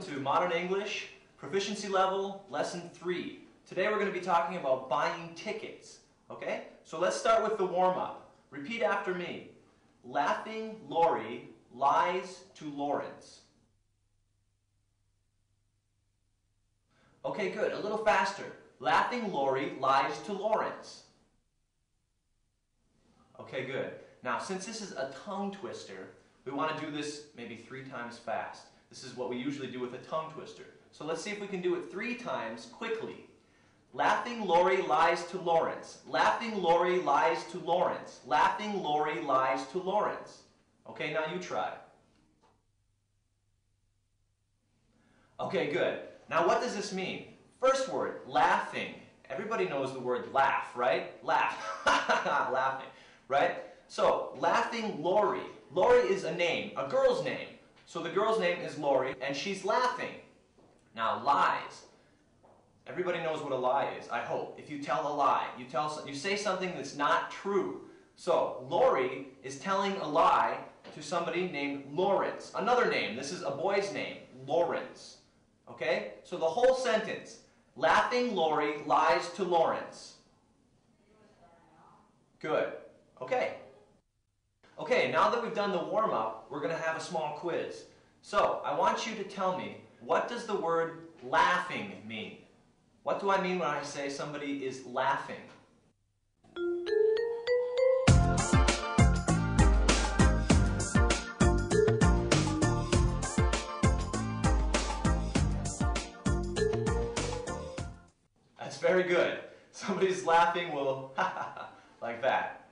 to Modern English, Proficiency Level, Lesson 3. Today we're going to be talking about buying tickets. Okay? So let's start with the warm-up. Repeat after me. Laughing Laurie lies to Lawrence. Okay, good. A little faster. Laughing Laurie lies to Lawrence. Okay, good. Now, since this is a tongue twister, we want to do this maybe 3 times fast. This is what we usually do with a tongue twister. So let's see if we can do it 3 times quickly. Laughing Laurie lies to Lawrence. Laughing Laurie lies to Lawrence. Laughing Laurie lies to Lawrence. Okay, now you try. Okay, good. Now what does this mean? First word, laughing. Everybody knows the word laugh, right? Laugh. Laughing, right? So, laughing Laurie. Laurie is a name, a girl's name. So the girl's name is Laurie, and she's laughing. Now, lies. Everybody knows what a lie is, I hope. If you tell a lie, you say something that's not true. So, Laurie is telling a lie to somebody named Lawrence. Another name, this is a boy's name, Lawrence. Okay? So the whole sentence, laughing Laurie lies to Lawrence. Good. Okay. Okay, now that we've done the warm-up, we're going to have a small quiz. So, I want you to tell me, what does the word laughing mean? What do I mean when I say somebody is laughing? That's very good. Somebody's laughing will like that.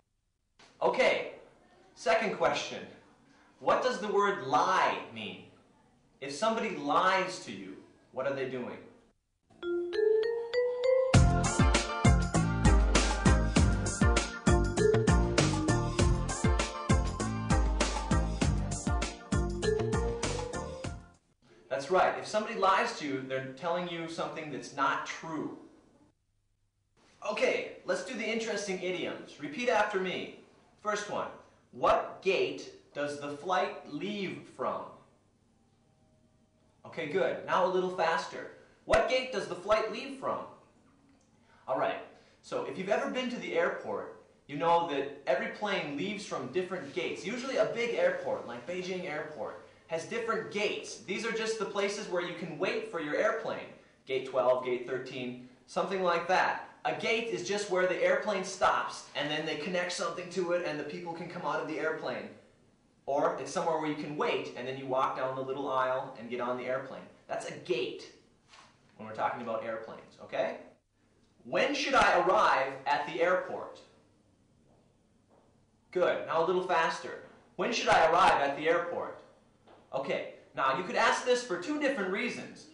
Okay, second question. What does the word lie mean? If somebody lies to you, what are they doing? That's right. If somebody lies to you, they're telling you something that's not true. Okay, let's do the interesting idioms. Repeat after me. First one. What gate does the flight leave from? Okay, good. Now a little faster. What gate does the flight leave from? Alright, so if you've ever been to the airport, you know that every plane leaves from different gates. Usually a big airport, like Beijing Airport, has different gates. These are just the places where you can wait for your airplane. Gate 12, gate 13, something like that. A gate is just where the airplane stops, and then they connect something to it, and the people can come out of the airplane. Or it's somewhere where you can wait, and then you walk down the little aisle and get on the airplane. That's a gate when we're talking about airplanes, okay? When should I arrive at the airport? Good. Now a little faster. When should I arrive at the airport? Okay. Now you could ask this for 2 different reasons.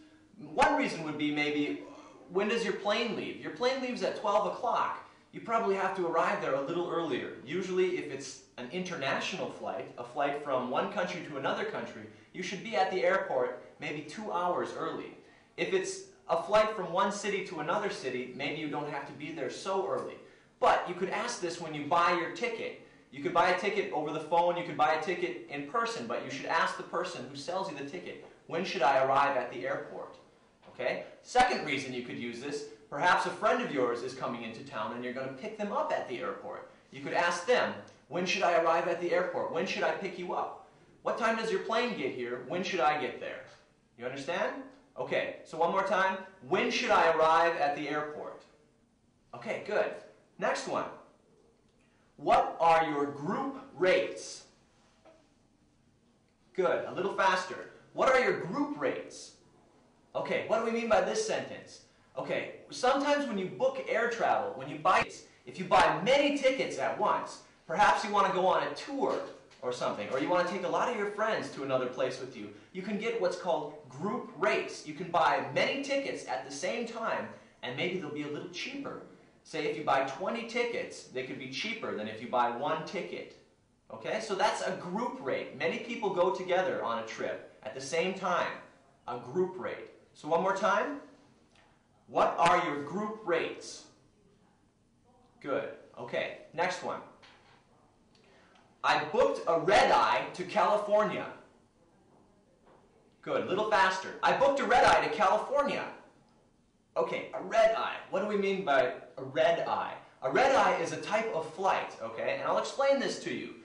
One reason would be maybe, when does your plane leave? Your plane leaves at 12 o'clock. You probably have to arrive there a little earlier. Usually if it's an international flight, a flight from one country to another country, you should be at the airport maybe 2 hours early. If it's a flight from one city to another city, maybe you don't have to be there so early. But you could ask this when you buy your ticket. You could buy a ticket over the phone, you could buy a ticket in person, but you should ask the person who sells you the ticket, when should I arrive at the airport? Okay? Second reason you could use this, perhaps a friend of yours is coming into town and you're going to pick them up at the airport. You could ask them, when should I arrive at the airport? When should I pick you up? What time does your plane get here? When should I get there? You understand? Okay, so one more time. When should I arrive at the airport? Okay, good. Next one. What are your group rates? Good, a little faster. What are your group rates? Okay, what do we mean by this sentence? Okay, sometimes when you book air travel, when you buy, if you buy many tickets at once, perhaps you want to go on a tour or something, or you want to take a lot of your friends to another place with you, you can get what's called group rates. You can buy many tickets at the same time, and maybe they'll be a little cheaper. Say if you buy 20 tickets, they could be cheaper than if you buy 1 ticket. Okay, so that's a group rate. Many people go together on a trip at the same time. A group rate. So one more time. What are your group rates? Good. Okay, next one. I booked a red-eye to California. Good, a little faster. I booked a red-eye to California. Okay, a red-eye. What do we mean by a red-eye? A red-eye is a type of flight, okay? And I'll explain this to you.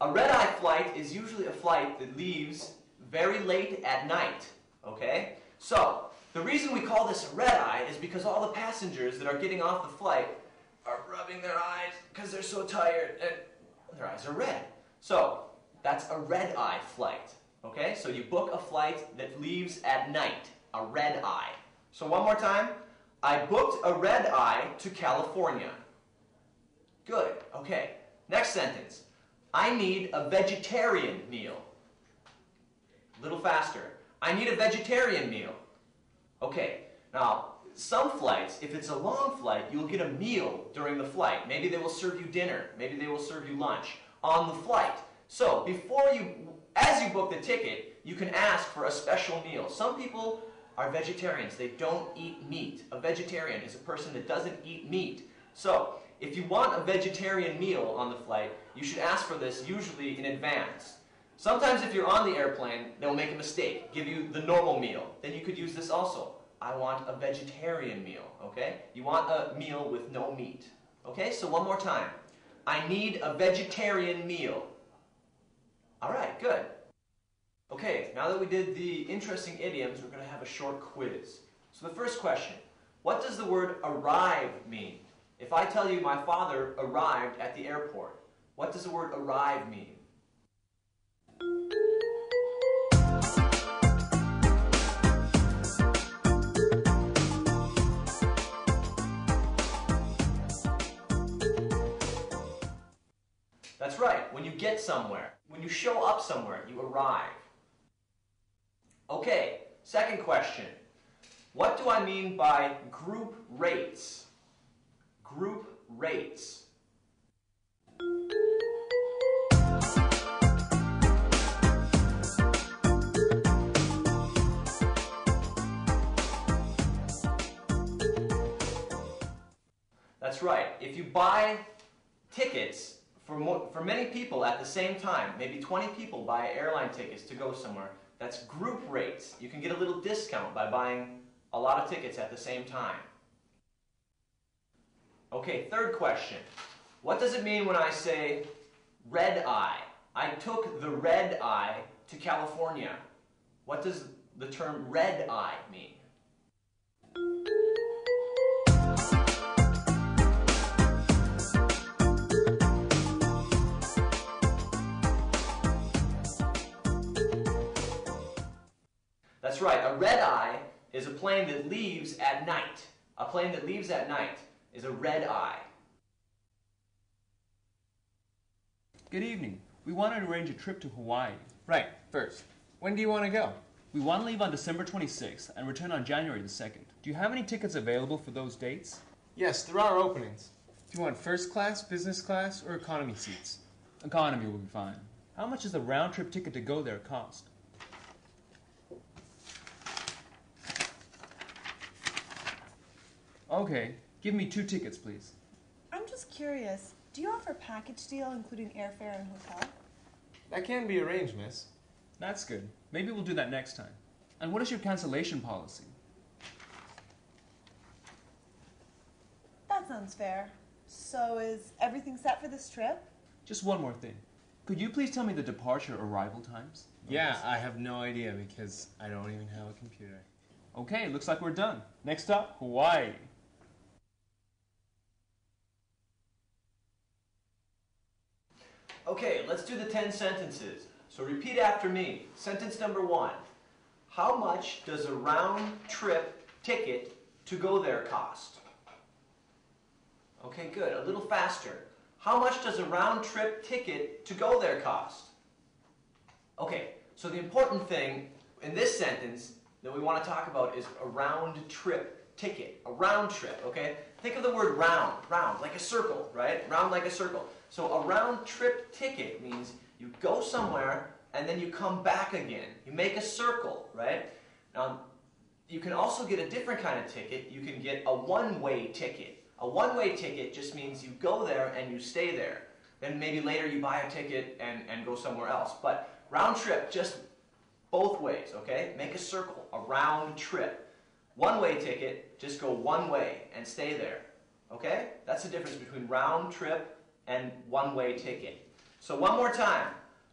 A red-eye flight is usually a flight that leaves very late at night, okay? So, the reason we call this a red-eye is because all the passengers that are getting off the flight are rubbing their eyes because they're so tired and their eyes are red. So, that's a red-eye flight, okay? So you book a flight that leaves at night, a red-eye. So one more time, I booked a red-eye to California. Good, okay. Next sentence, I need a vegetarian meal. A little faster. I need a vegetarian meal. Okay, now some flights, if it's a long flight, you'll get a meal during the flight. Maybe they will serve you dinner. Maybe they will serve you lunch on the flight. So as you book the ticket, you can ask for a special meal. Some people are vegetarians. They don't eat meat. A vegetarian is a person that doesn't eat meat. So if you want a vegetarian meal on the flight, you should ask for this usually in advance. Sometimes if you're on the airplane, they'll make a mistake, give you the normal meal. Then you could use this also. I want a vegetarian meal, okay? You want a meal with no meat. Okay, so one more time. I need a vegetarian meal. All right, good. Okay, now that we did the interesting idioms, we're going to have a short quiz. So the first question, what does the word arrive mean? If I tell you my father arrived at the airport, what does the word arrive mean? That's right, when you get somewhere, when you show up somewhere, you arrive. Okay, second question. What do I mean by group rates? Group rates. That's right. If you buy tickets for many people at the same time, maybe 20 people buy airline tickets to go somewhere, that's group rates. You can get a little discount by buying a lot of tickets at the same time. Okay, third question. What does it mean when I say red eye? I took the red eye to California. What does the term red eye mean? That's right, a red eye is a plane that leaves at night. A plane that leaves at night is a red eye. Good evening. We want to arrange a trip to Hawaii. Right, first. When do you want to go? We want to leave on December 26th and return on January the 2nd. Do you have any tickets available for those dates? Yes, there are openings. Do you want first class, business class, or economy seats? Economy will be fine. How much does the round-trip ticket to go there cost? Okay, give me 2 tickets, please. I'm just curious, do you offer a package deal including airfare and hotel? That can be arranged, miss. That's good. Maybe we'll do that next time. And what is your cancellation policy? That sounds fair. So is everything set for this trip? Just one more thing. Could you please tell me the departure arrival times? Yeah, I have no idea because I don't even have a computer. Okay, looks like we're done. Next up, Hawaii. Okay, let's do the 10 sentences. So repeat after me. Sentence number 1. How much does a round-trip ticket to go there cost? Okay, good. A little faster. How much does a round-trip ticket to go there cost? Okay, so the important thing in this sentence that we want to talk about is a round-trip ticket. A round trip, okay? Think of the word round. Round, like a circle, right? Round like a circle. So a round-trip ticket means you go somewhere and then you come back again. You make a circle, right? Now, you can also get a different kind of ticket. You can get a one-way ticket. A one-way ticket just means you go there and you stay there. Then maybe later you buy a ticket and go somewhere else. But round trip just both ways, okay? Make a circle, a round trip. One-way ticket, just go one way and stay there, okay? That's the difference between round trip and one-way ticket. So one more time,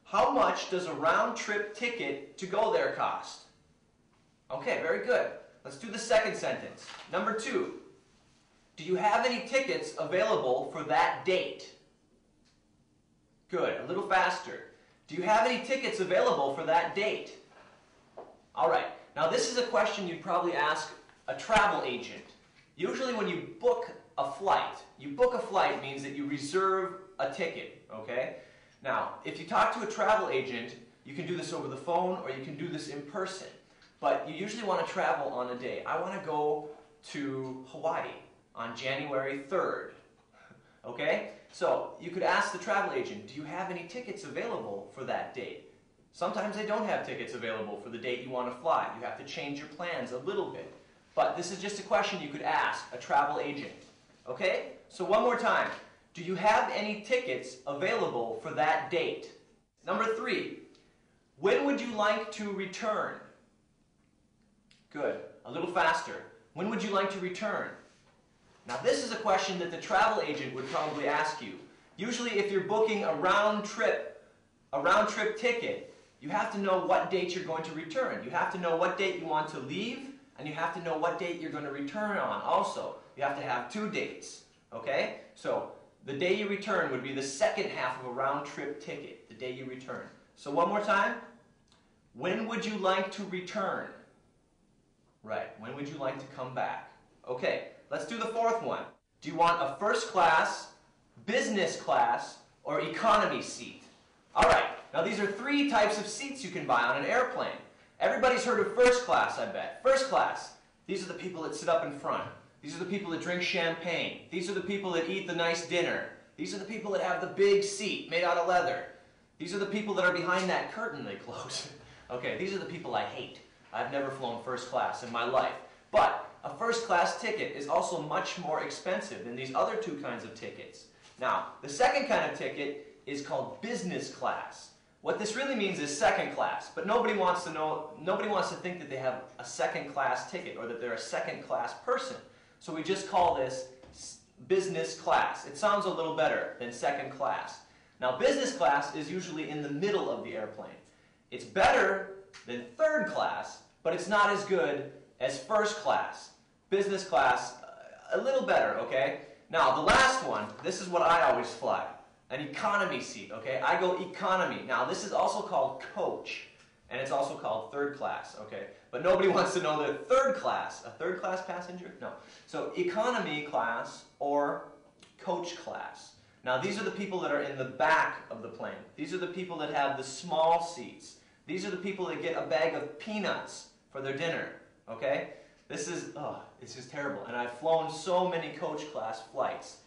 how much does a round trip ticket to go there cost? Okay, very good. Let's do the second sentence. Number 2, do you have any tickets available for that date? Good, a little faster. Do you have any tickets available for that date? All right, now this is a question you'd probably ask a travel agent. Usually when you book a flight means that you reserve a ticket, okay? Now, if you talk to a travel agent, you can do this over the phone or you can do this in person. But you usually want to travel on a day. I want to go to Hawaii on January 3rd, okay? So you could ask the travel agent, do you have any tickets available for that date? Sometimes they don't have tickets available for the date you want to fly. You have to change your plans a little bit. But this is just a question you could ask a travel agent, okay? So one more time. Do you have any tickets available for that date? Number 3, when would you like to return? Good. A little faster. When would you like to return? Now this is a question that the travel agent would probably ask you. Usually if you're booking a round trip ticket, you have to know what date you're going to return. You have to know what date you want to leave, and you have to know what date you're going to return on also. You have to have 2 dates, okay? So the day you return would be the second half of a round trip ticket, the day you return. So one more time. When would you like to return? Right, when would you like to come back? Okay, let's do the 4th one. Do you want a first class, business class, or economy seat? All right, now these are 3 types of seats you can buy on an airplane. Everybody's heard of first class, I bet. First class, these are the people that sit up in front. These are the people that drink champagne. These are the people that eat the nice dinner. These are the people that have the big seat made out of leather. These are the people that are behind that curtain they close. Okay, these are the people I hate. I've never flown first class in my life. But a first class ticket is also much more expensive than these other 2 kinds of tickets. Now, the second kind of ticket is called business class. What this really means is second class, but nobody wants to think that they have a second class ticket or that they're a second class person. So we just call this business class. It sounds a little better than second class. Now, business class is usually in the middle of the airplane. It's better than third class, but it's not as good as first class. Business class, a little better, okay? Now, the last one, this is what I always fly, an economy seat, okay? I go economy. Now, this is also called coach, and it's also called third class, okay? But nobody wants to know the third class. A third class passenger? No. So economy class or coach class. Now, these are the people that are in the back of the plane. These are the people that have the small seats. These are the people that get a bag of peanuts for their dinner, okay? This is, it's just terrible. And I've flown so many coach class flights.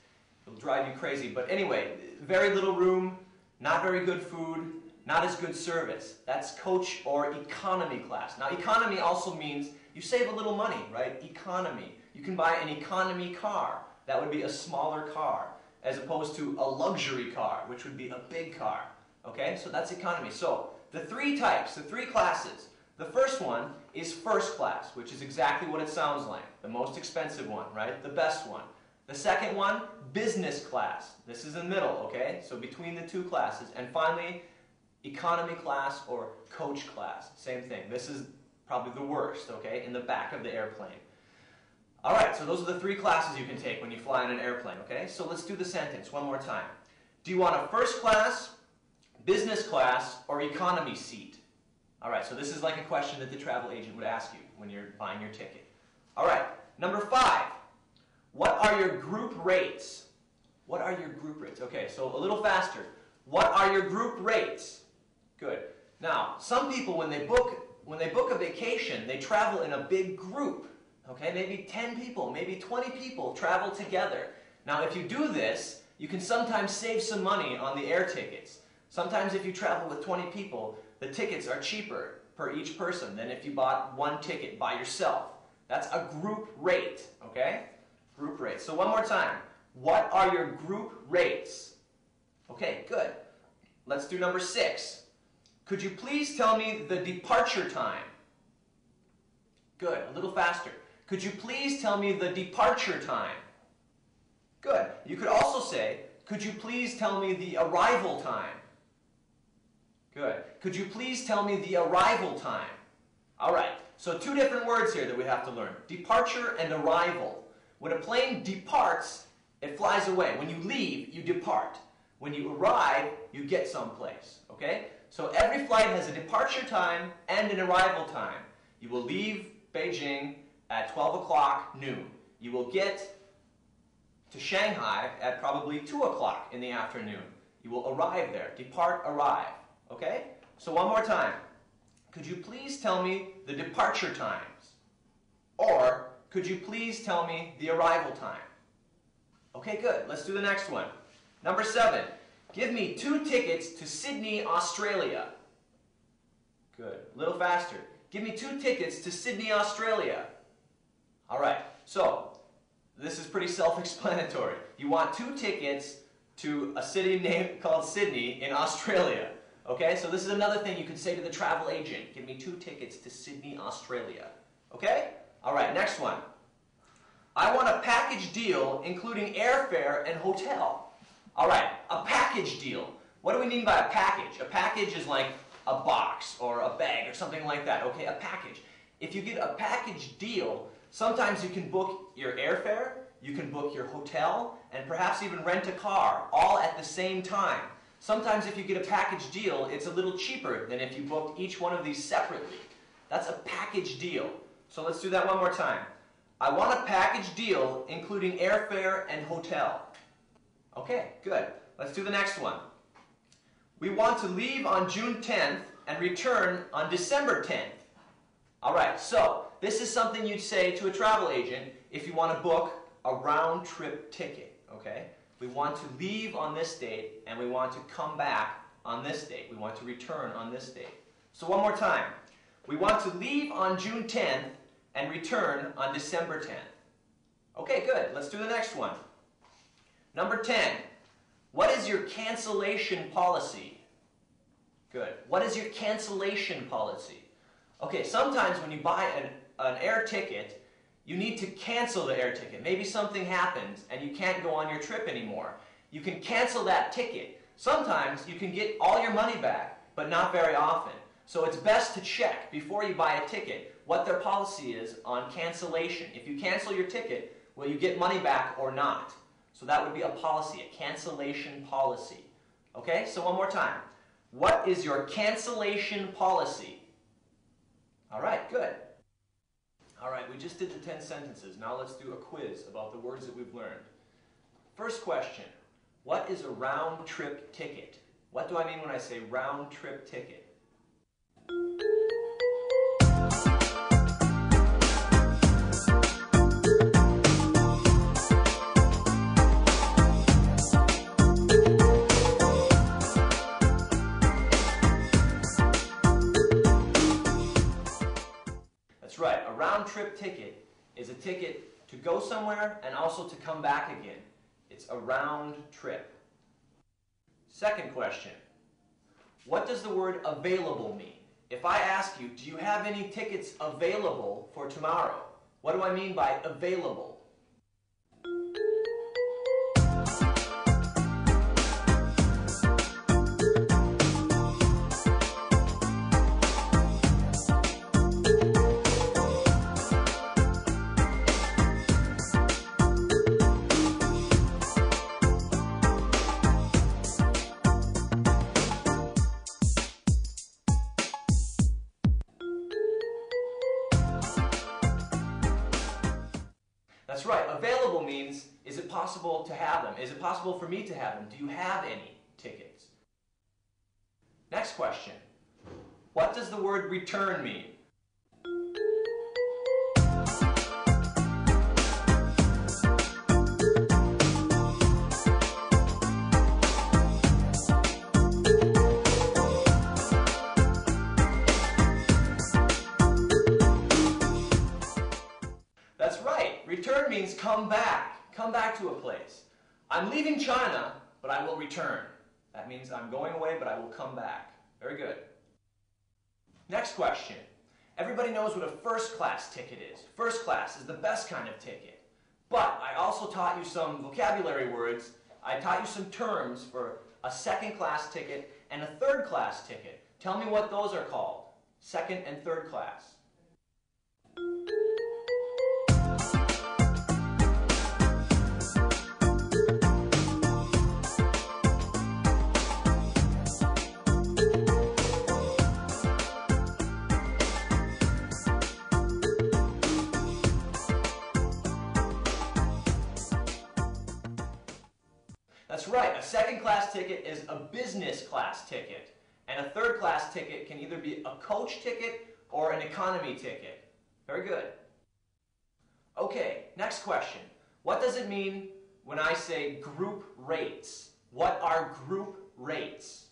It'll drive you crazy. But anyway, very little room, not very good food, not as good service. That's coach or economy class. Now, economy also means you save a little money, right? Economy. You can buy an economy car. That would be a smaller car, as opposed to a luxury car, which would be a big car. Okay, so that's economy. So the 3 types, the 3 classes. The first one is first class, which is exactly what it sounds like. The most expensive one, right? The best one. The second one, business class. This is in the middle, okay? So between the 2 classes. And finally, economy class or coach class. Same thing. This is probably the worst, okay? In the back of the airplane. All right, so those are the 3 classes you can take when you fly in an airplane, okay? So let's do the sentence one more time. Do you want a first class, business class, or economy seat? All right, so this is like a question that the travel agent would ask you when you're buying your ticket. All right, number 5. What are your group rates? What are your group rates? Okay, so a little faster. What are your group rates? Good. Now, some people, when they book a vacation, they travel in a big group. Okay, maybe 10 people, maybe 20 people travel together. Now, if you do this, you can sometimes save some money on the air tickets. Sometimes if you travel with 20 people, the tickets are cheaper per each person than if you bought one ticket by yourself. That's a group rate, okay? Group rate. So one more time. What are your group rates? Okay, good. Let's do number 6. Could you please tell me the departure time? Good. A little faster. Could you please tell me the departure time? Good. You could also say, could you please tell me the arrival time? Good. Could you please tell me the arrival time? All right. So two different words here that we have to learn. Departure and arrival. When a plane departs, it flies away. When you leave, you depart. When you arrive, you get someplace. Okay? So every flight has a departure time and an arrival time. You will leave Beijing at 12 o'clock noon. You will get to Shanghai at probably 2 o'clock in the afternoon. You will arrive there. Depart, arrive. Okay? So one more time. Could you please tell me the departure times? Or could you please tell me the arrival time? Okay, good. Let's do the next one. Number 7. Give me 2 tickets to Sydney, Australia. Good. A little faster. Give me 2 tickets to Sydney, Australia. All right. So, this is pretty self-explanatory. You want 2 tickets to a city called Sydney in Australia. Okay? So this is another thing you could say to the travel agent. Give me 2 tickets to Sydney, Australia. Okay? All right. Next one. I want a package deal including airfare and hotel. All right, a package deal. What do we mean by a package? A package is like a box or a bag or something like that. Okay, a package. If you get a package deal, sometimes you can book your airfare, you can book your hotel, and perhaps even rent a car, all at the same time. Sometimes if you get a package deal, it's a little cheaper than if you booked each one of these separately. That's a package deal. So let's do that one more time. I want a package deal including airfare and hotel. Okay, good. Let's do the next one. We want to leave on June 10th and return on December 10th. All right, so this is something you'd say to a travel agent if you want to book a round-trip ticket, okay? We want to leave on this date and we want to come back on this date. We want to return on this date. So one more time. We want to leave on June 10th and return on December 10th. Okay, good. Let's do the next one. Number 10. What is your cancellation policy? Good. What is your cancellation policy? Okay, sometimes when you buy an air ticket, you need to cancel the air ticket. Maybe something happens and you can't go on your trip anymore. You can cancel that ticket. Sometimes you can get all your money back, but not very often. So it's best to check before you buy a ticket what their policy is on cancellation. If you cancel your ticket, will you get money back or not? So that would be a policy, a cancellation policy. Okay, so one more time. What is your cancellation policy? All right, good. All right, we just did the 10 sentences. Now let's do a quiz about the words that we've learned. First question, what is a round-trip ticket? What do I mean when I say round-trip ticket? Right, a round-trip ticket is a ticket to go somewhere and also to come back again. It's a round trip. Second question, what does the word available mean? If I ask you, do you have any tickets available for tomorrow? What do I mean by available? That's right. Available means, is it possible to have them? Is it possible for me to have them? Do you have any tickets? Next question. What does the word return mean? That's right. Return means come back. Come back to a place. I'm leaving China, but I will return. That means I'm going away, but I will come back. Very good. Next question. Everybody knows what a first class ticket is. First class is the best kind of ticket. But I also taught you some vocabulary words. I taught you some terms for a second class ticket and a third class ticket. Tell me what those are called. Second and third class. That's right, a second class ticket is a business class ticket. And a third class ticket can either be a coach ticket or an economy ticket. Very good. Okay, next question. What does it mean when I say group rates? What are group rates?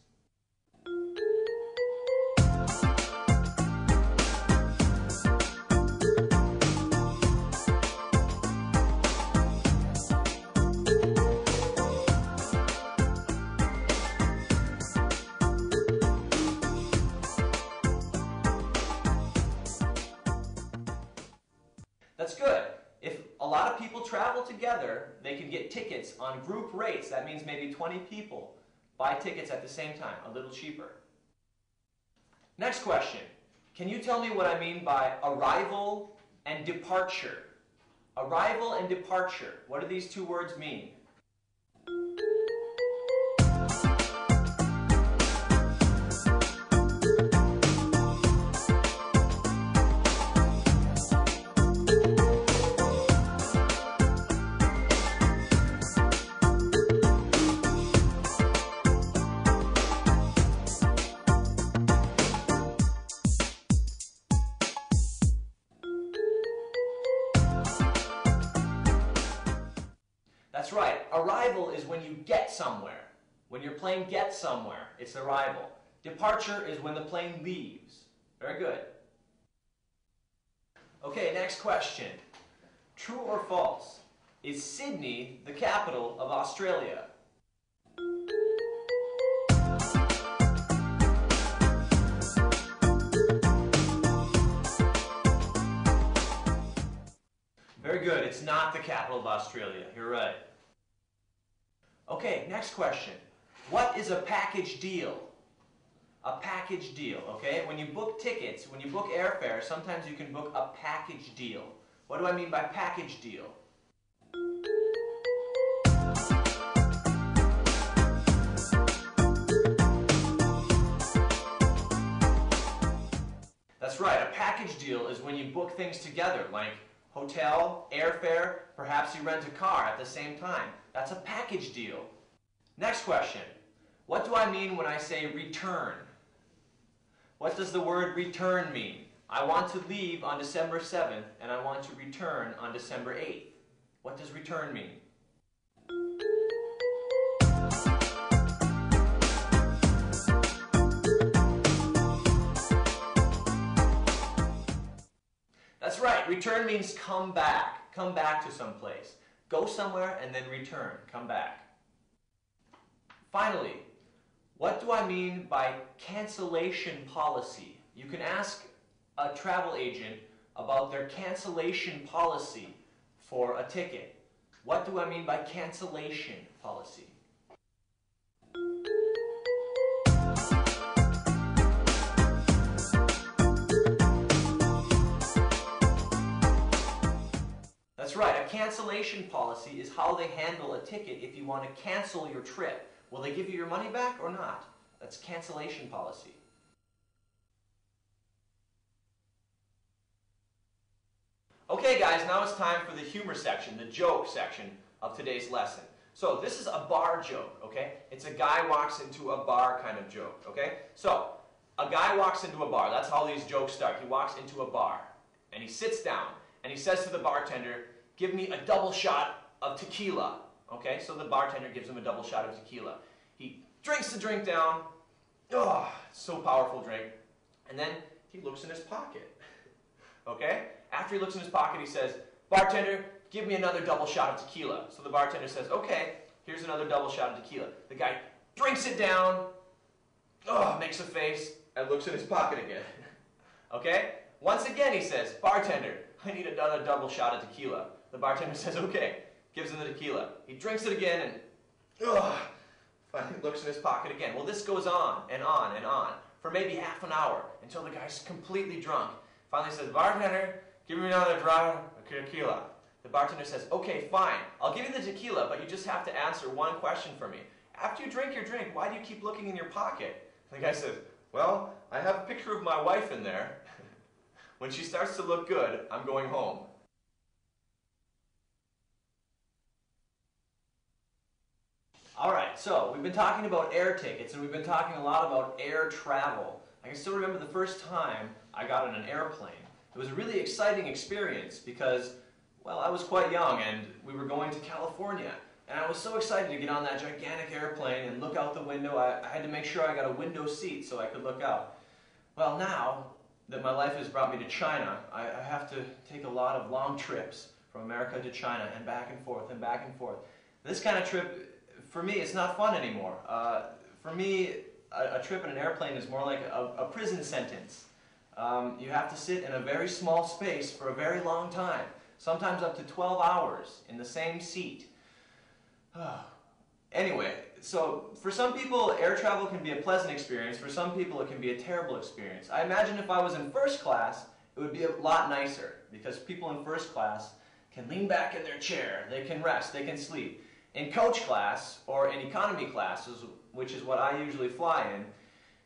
That's good. If a lot of people travel together, they can get tickets on group rates. That means maybe 20 people buy tickets at the same time, a little cheaper. Next question. Can you tell me what I mean by arrival and departure? Arrival and departure. What do these two words mean? That's right. Arrival is when you get somewhere. When your plane gets somewhere, it's arrival. Departure is when the plane leaves. Very good. Okay, next question. True or false? Is Sydney the capital of Australia? Very good. It's not the capital of Australia. You're right. Okay, next question. What is a package deal? A package deal, okay? When you book tickets, when you book airfare, sometimes you can book a package deal. What do I mean by package deal? That's right. A package deal is when you book things together, like hotel, airfare, perhaps you rent a car at the same time. That's a package deal. Next question. What do I mean when I say return? What does the word return mean? I want to leave on December 7th and I want to return on December 8th. What does return mean? That's right. Return means come back. Come back to some place. Go somewhere and then return. Come back. Finally, what do I mean by cancellation policy? You can ask a travel agent about their cancellation policy for a ticket. What do I mean by cancellation policy? That's right, a cancellation policy is how they handle a ticket if you want to cancel your trip. Will they give you your money back or not? That's cancellation policy. Okay guys, now it's time for the humor section, the joke section of today's lesson. So this is a bar joke, okay? It's a guy walks into a bar kind of joke, okay? So, a guy walks into a bar, that's how these jokes start. He walks into a bar, and he sits down, and he says to the bartender, "Give me a double shot of tequila." Okay, so the bartender gives him a double shot of tequila. He drinks the drink down. Oh, so powerful drink. And then he looks in his pocket. Okay? After he looks in his pocket, he says, "Bartender, give me another double shot of tequila." So the bartender says, "Okay, here's another double shot of tequila." The guy drinks it down, makes a face, and looks in his pocket again. Okay? Once again he says, bartender, I need another double shot of tequila. The bartender says, okay, gives him the tequila. He drinks it again and, finally looks in his pocket again. Well, this goes on and on and on for maybe half an hour until the guy's completely drunk. Finally says, bartender, give me another drop of tequila. The bartender says, okay, fine, I'll give you the tequila, but you just have to answer one question for me. After you drink your drink, why do you keep looking in your pocket? The guy says, well, I have a picture of my wife in there. When she starts to look good, I'm going home. Alright, so we've been talking about air tickets and we've been talking a lot about air travel. I can still remember the first time I got on an airplane. It was a really exciting experience because, well, I was quite young and we were going to California. And I was so excited to get on that gigantic airplane and look out the window. I had to make sure I got a window seat so I could look out. Well, now that my life has brought me to China, I have to take a lot of long trips from America to China and back and forth and back and forth. This kind of trip, for me, it's not fun anymore. For me, a trip in an airplane is more like a prison sentence. You have to sit in a very small space for a very long time, sometimes up to 12 hours in the same seat. Anyway, so for some people, air travel can be a pleasant experience. For some people, it can be a terrible experience. I imagine if I was in first class, it would be a lot nicer because people in first class can lean back in their chair, they can rest, they can sleep. In coach class or in economy classes, which is what I usually fly in,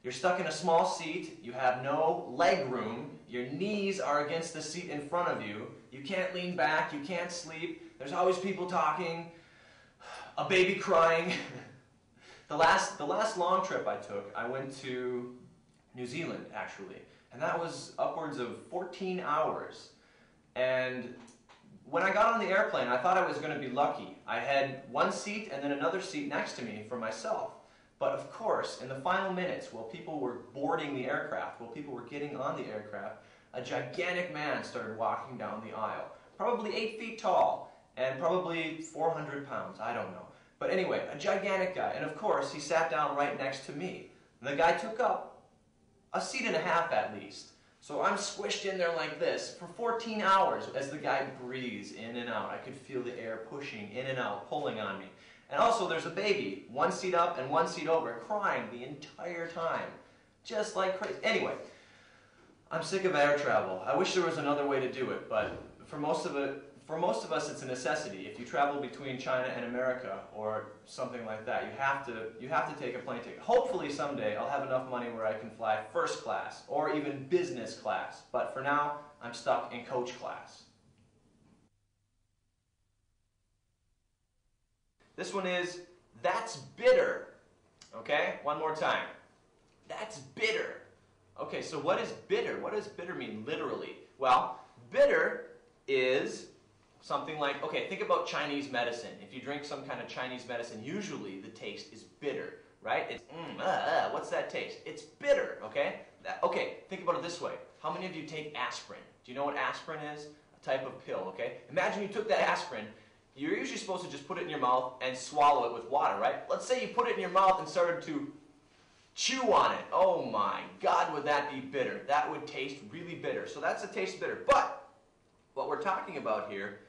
you're stuck in a small seat, you have no leg room, your knees are against the seat in front of you, you can't lean back, you can't sleep, there's always people talking, a baby crying. The last long trip I took, I went to New Zealand actually, and that was upwards of 14 hours. And when I got on the airplane, I thought I was going to be lucky. I had one seat and then another seat next to me for myself. But of course, in the final minutes, while people were boarding the aircraft, while people were getting on the aircraft, a gigantic man started walking down the aisle, probably 8 feet tall and probably 400 pounds, I don't know. But anyway, a gigantic guy, and of course, he sat down right next to me. And the guy took up a seat and a half at least. So I'm squished in there like this for 14 hours as the guy breathes in and out. I could feel the air pushing in and out, pulling on me. And also there's a baby, one seat up and one seat over, crying the entire time. Just like crazy. Anyway, I'm sick of air travel. I wish there was another way to do it, but for most of us it's a necessity. If you travel between China and America or something like that, you have to take a plane ticket. Hopefully someday I'll have enough money where I can fly first class or even business class. But for now, I'm stuck in coach class. This one is, that's bitter. Okay, one more time. That's bitter. Okay, so what is bitter? What does bitter mean literally? Well, bitter is something like, okay, think about Chinese medicine. If you drink some kind of Chinese medicine, usually the taste is bitter, right? It's, what's that taste? It's bitter, okay? Okay, think about it this way. How many of you take aspirin? Do you know what aspirin is? A type of pill, okay? Imagine you took that aspirin. You're usually supposed to just put it in your mouth and swallow it with water, right? Let's say you put it in your mouth and started to chew on it. Oh my God, would that be bitter? That would taste really bitter. So that's the taste bitter. But what we're talking about here,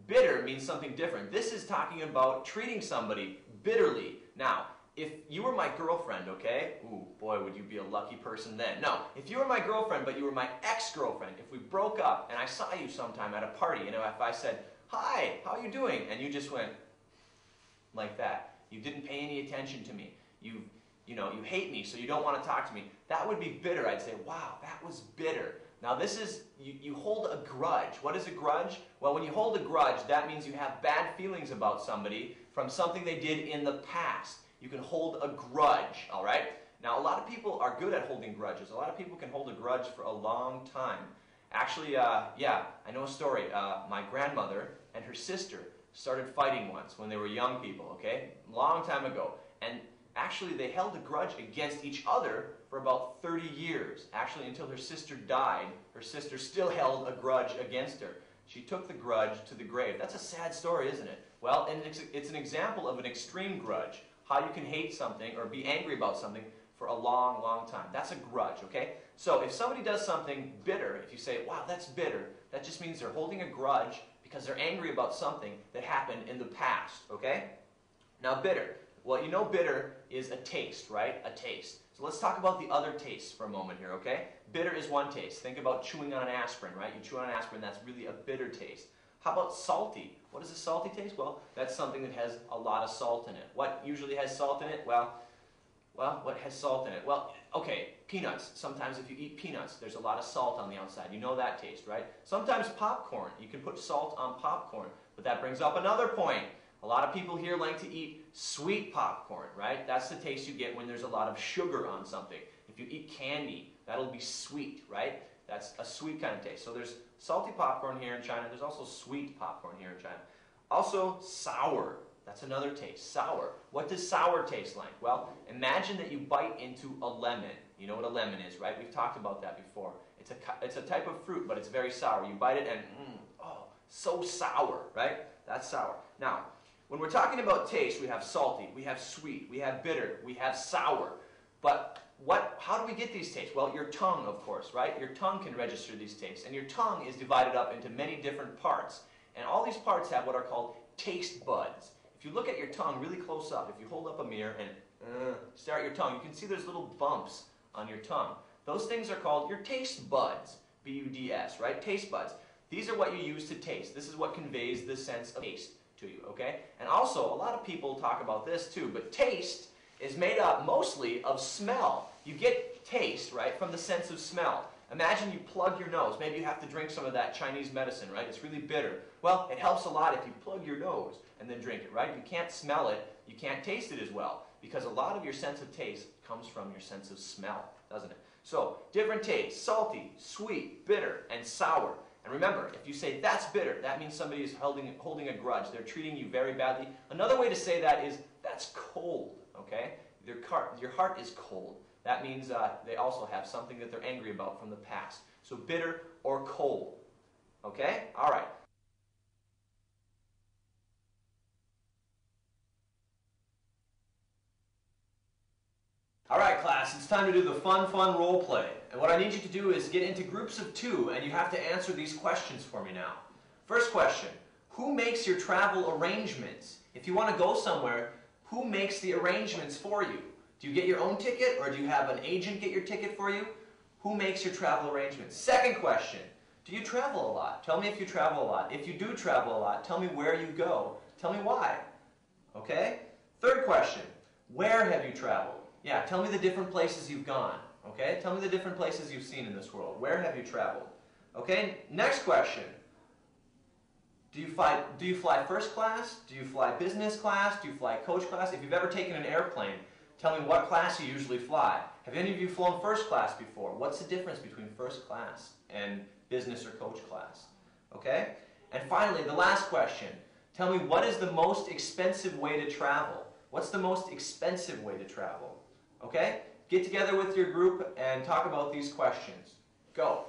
bitter means something different. This is talking about treating somebody bitterly. Now, if you were my girlfriend, okay? Ooh, boy, would you be a lucky person then. No, if you were my girlfriend, but you were my ex-girlfriend, if we broke up and I saw you sometime at a party, and if I said, hi, how are you doing? And you just went like that. You didn't pay any attention to me. You hate me, so you don't want to talk to me. That would be bitter. I'd say, wow, that was bitter. Now this is, you hold a grudge. What is a grudge? Well, when you hold a grudge, that means you have bad feelings about somebody from something they did in the past. You can hold a grudge, all right? Now, a lot of people are good at holding grudges. A lot of people can hold a grudge for a long time. Actually, yeah, I know a story. My grandmother and her sister started fighting once when they were young people, okay? Long time ago. And actually, they held a grudge against each other for about 30 years. Actually, until her sister died, her sister still held a grudge against her. She took the grudge to the grave. That's a sad story, isn't it? Well, and it's an example of an extreme grudge. How you can hate something or be angry about something for a long, long time. That's a grudge, okay? So if somebody does something bitter, if you say, wow, that's bitter, that just means they're holding a grudge because they're angry about something that happened in the past, okay? Now bitter. Well, you know bitter is a taste, right? A taste. So let's talk about the other tastes for a moment here, okay? Bitter is one taste. Think about chewing on an aspirin, right? You chew on an aspirin, that's really a bitter taste. How about salty? What is a salty taste? Well, that's something that has a lot of salt in it. What usually has salt in it? Well, what has salt in it? Well, okay, peanuts. Sometimes if you eat peanuts, there's a lot of salt on the outside. You know that taste, right? Sometimes popcorn. You can put salt on popcorn. But that brings up another point. A lot of people here like to eat sweet popcorn, right? That's the taste you get when there's a lot of sugar on something. If you eat candy, that'll be sweet, right? That's a sweet kind of taste. So there's salty popcorn here in China. There's also sweet popcorn here in China. Also sour. That's another taste. Sour. What does sour taste like? Well, imagine that you bite into a lemon. You know what a lemon is, right? We've talked about that before. It's a type of fruit, but it's very sour. You bite it and, oh, so sour, right? That's sour. Now, when we're talking about taste, we have salty, we have sweet, we have bitter, we have sour. But how do we get these tastes? Well, your tongue, of course, right? Your tongue can register these tastes. And your tongue is divided up into many different parts. And all these parts have what are called taste buds. If you look at your tongue really close up, if you hold up a mirror and stare at your tongue, you can see there's little bumps on your tongue. Those things are called your taste buds, B-U-D-S, right? Taste buds. These are what you use to taste. This is what conveys the sense of taste to you, okay? And also, a lot of people talk about this too, but taste is made up mostly of smell. You get taste, right, from the sense of smell. Imagine you plug your nose. Maybe you have to drink some of that Chinese medicine, right? It's really bitter. Well, it helps a lot if you plug your nose and then drink it, right? You can't smell it, you can't taste it as well, because a lot of your sense of taste comes from your sense of smell, doesn't it? So, different tastes: salty, sweet, bitter, and sour. And remember, if you say that's bitter, that means somebody is holding a grudge. They're treating you very badly. Another way to say that is that's cold, okay? Your heart is cold. That means they also have something that they're angry about from the past. So bitter or cold, okay? All right. All right, class, it's time to do the fun role play. And what I need you to do is get into groups of 2, and you have to answer these questions for me now. First question: who makes your travel arrangements? If you want to go somewhere, who makes the arrangements for you? Do you get your own ticket, or do you have an agent get your ticket for you? Who makes your travel arrangements? Second question: do you travel a lot? Tell me if you travel a lot. If you do travel a lot, tell me where you go. Tell me why. Okay? Third question: where have you traveled? Yeah, tell me the different places you've gone. Okay? Tell me the different places you've seen in this world. Where have you traveled? Okay? Next question: do you fly first class? Do you fly business class? Do you fly coach class? If you've ever taken an airplane, tell me what class you usually fly. Have any of you flown first class before? What's the difference between first class and business or coach class? Okay? And finally, the last question: tell me, what is the most expensive way to travel? What's the most expensive way to travel? Okay? Get together with your group and talk about these questions. Go.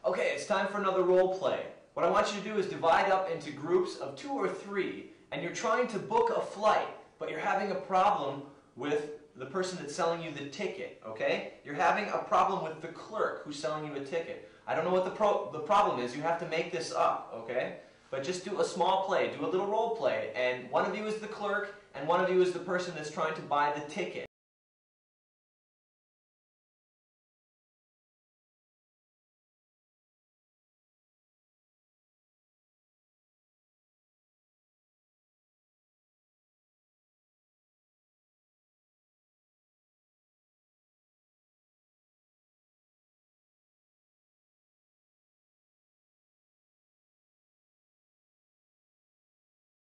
Okay, it's time for another role play. What I want you to do is divide up into groups of 2 or 3, and you're trying to book a flight, but you're having a problem with the person that's selling you the ticket, okay? You're having a problem with the clerk who's selling you a ticket. I don't know what the problem is. You have to make this up, okay? But just do a small play, do a little role play, and one of you is the clerk, and one of you is the person that's trying to buy the ticket.